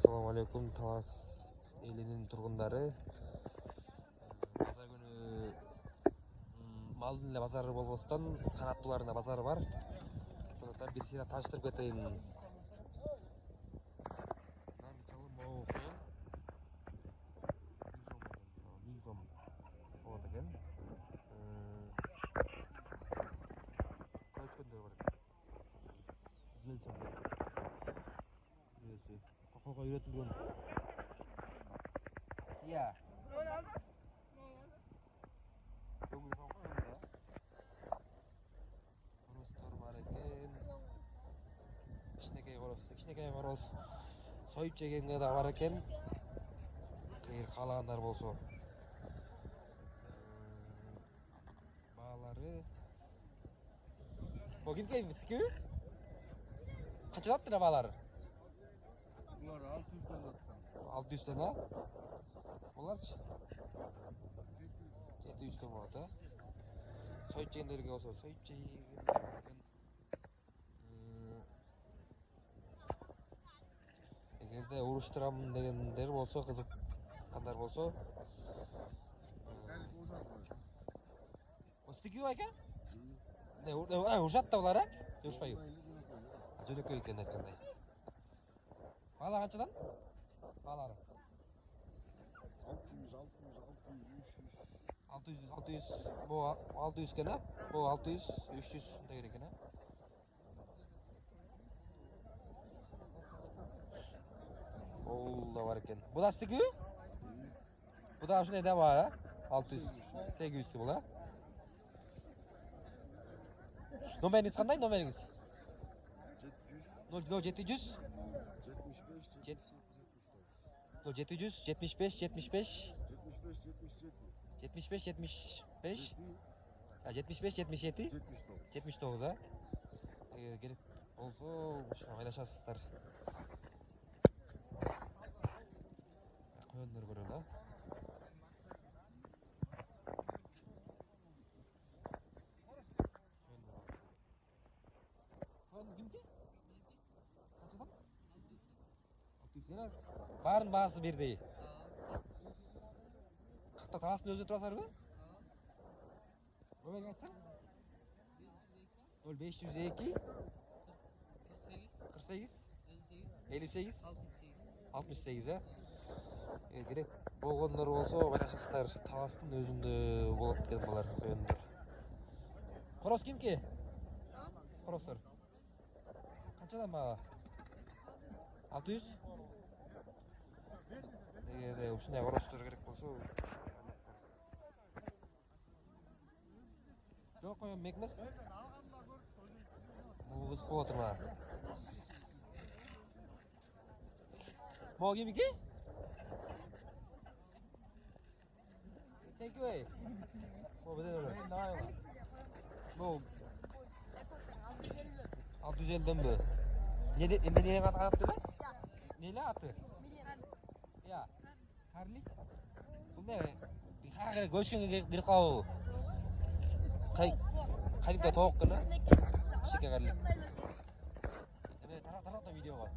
Assalamu alaikum Talas elinin turgundары. Базар күнү малдын эле базары болбостон канаттууларына базары бар. Сондуктан бир сыйра тааныштырып кетейин. Мына мисалы могу коен 1000 сом болот экен. Көчкөндөр бар экен. 1000 сом. Kokkoga üretilген. Iya. Korostor var eкен. Кичинекей корос союп жегенге да бар экен. Эгер каалагандар болсо. Баалары. Богинке миске? Канча аттыр баалары? Bunlar 600'den attım. 600'den ha? Bunlarçı? 700'den var da. Soyup жегендерге болсо soyup жегендерден эгерде уруштурам дегендер болсо, кызыккандар болсо, Остыгы экен? Не, урушат да булар, а? Урушпайбы? Жөнөкөй экен айткандай. Баалар канчадан? Баалары? 600, bu 600 eкен, а? Bu 600, 300 ындай керек экен, а? Ол да бар экен. Bu da стыгы? Bu da ушундай да бар, а? 600, 800 бул, а? Номериңиз кандай, номериңиз? 700 700 75 75 75 75 75 77 79 а? Керек болсо ушуга байлашасыздар. Коёндөр көрөлү, а? Коён кимди? Канчадан? 600. Баарын баасы бирдей. Кахта Таластын өзүнө турасыздарбы? Номерин айтсаң? 0502 48 58 68, а? Керек болгондор болсо байлашасыздар. Таластын өзүндө болот экен булар коёндөр. Корос кимки? Коростор. Канчадан баа? 600? Эгерде ушундай коростор керек болсо, жок коён мек эмес. Бул кызык болуп атыр мага. Могу кимики? Сеники бей? Могу беден. Могу 650'den bö. Emine attı mı? Neyle attı? Ya. Karlik. Bu ne? Bir kere göçken girip kavu. Karlik de tavuk kına. Şeker karlik. Evet, taraf da video var.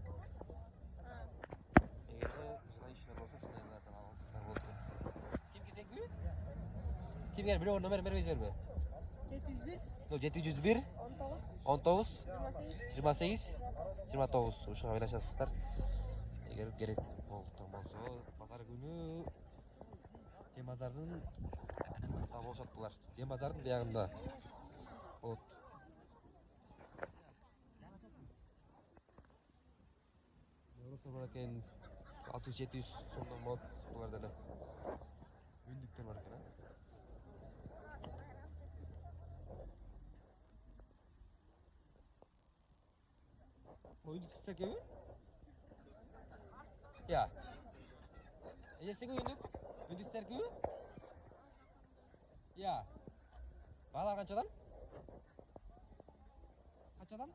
Eğer güzel işler olsa şunları zaten almışlar oldu. Kim ki sen gü? Kim gel? Bir o numara verir mi? 701 19 28 29 ушуга байлашасыздар. Эгер керек болсо базар күнү Жем базардын да болушат булар. Жем базардын биягында болот. Евросы бар экен 600-700 сомдон болот буларда эле. Үндүктөр бар экен, а? Oyuncuk istek evi? Ya. Istek oyuncuk? Oyuncuk istek evi? Ya. Bağlar kançadan? Kançadan?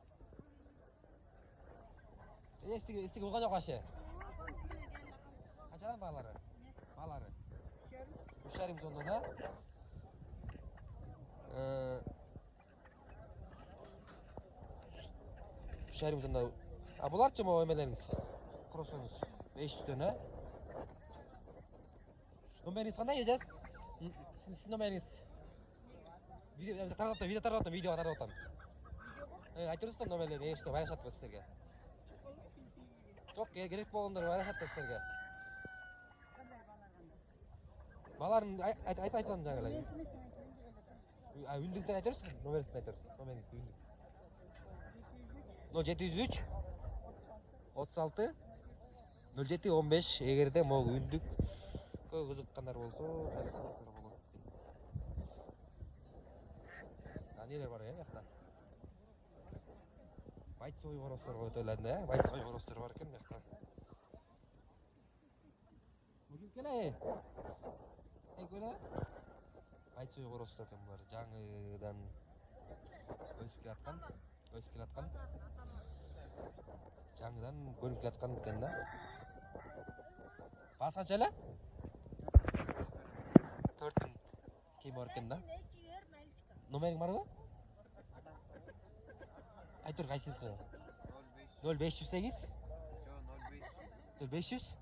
İstek olgan yok aşı. Kançadan bağları? Bağları? 3,5 sonunda da. Şehrimizden de. Bularçı mı o emeleriniz? Krosunuz. 500'den ha? Numariniz qanday ejat? Sizin numariniz? Video tarqatdim. Aytırsan numarlarni eshitib barashatdi sizlarga. Çok gerek bo'lganlar barashatdi sizlarga. Balalarni aytdim jagalar. Ündükten aytırsan numarasini aytırsan. Numariniz ündük. 0703 36 07 15 эгерде могу үндүк кызыккандар болсо кайрылсаңыздар болот. Нелер бар жакта? Байцой боростор коет элем да, байцой боростор бар экен жакта. Бүгүн келе. Сен келе? Байцой боростор экен булар. Жаңыдан өсүп келаткан. Жаңыдан көнүп келаткан экен да. Баш канча эле? 4 ким бар экен да? Номериң барбы? Айтыр кайсы? 0508 0500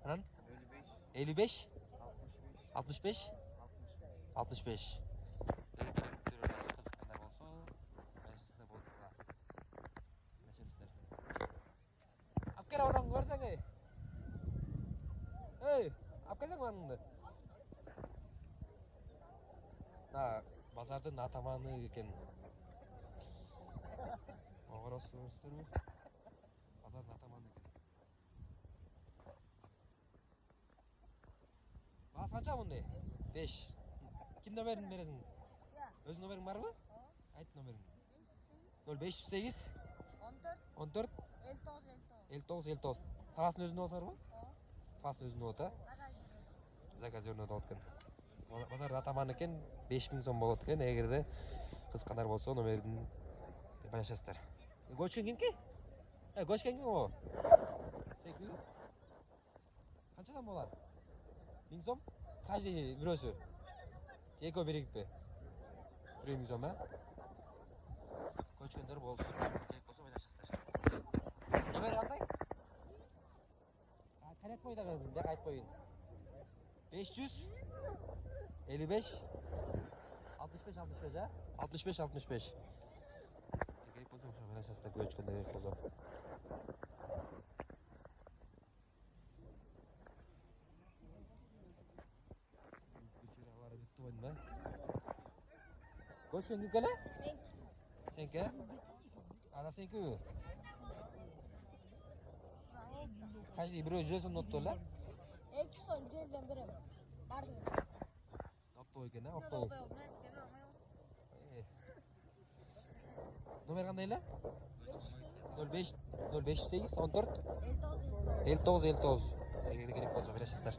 анан 55 65 65 кызыккандар болсо байшасында болуп турган. Мешелистер. Апкера одан көрсөң эй. Эй, апкасаң аныңды. Базардын атаманы экен. Огоростурбу? Базардын атаманы экен. Баас канча мындай? 5. Ким номерин бересиң? Өз номериң барбы? Айт номериң. 0508 14 59. Таластын өзүндө болсор бу? Таластын өзүндө болот, заказ өрнөдө болот экен. Базардын атаманы экен, 5000 сом болот экен. Эгерде кызыккандар болсо номерин байлашасыздар. Көчкөн кимки? Көчкөн ким о? Секүү. Канчадан болот? 1000 сом? Каждый бирөөсү. Экөө бирикпи? 1000 сом, Көчкөндөр болсо, керек болсо байлашасыздар. Номер кандай? Айтпой дагы, бияка айтпойюн. 500 55 65 65. Керек болсо ошо байлашасыздар, көчкөндө керек болсо. Көчкөн ким келе? Сенке? Ана сенке? Каждый бирөө жүрөсүн оттоо эле? 2 son жерден берем. Барды. Оптоо экен, оптоо. Номер кандай эле? 0508 14 59. Эгерде керек болсо байлашасыздар.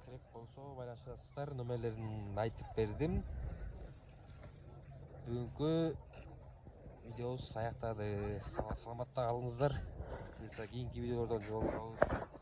Керек болсо байлашасыздар. Номерлерин айтып бердим. Бүгүнкү видеобуз аяктады. Саламатта калыңыздар. Кийинки видеолордон жолугабыз.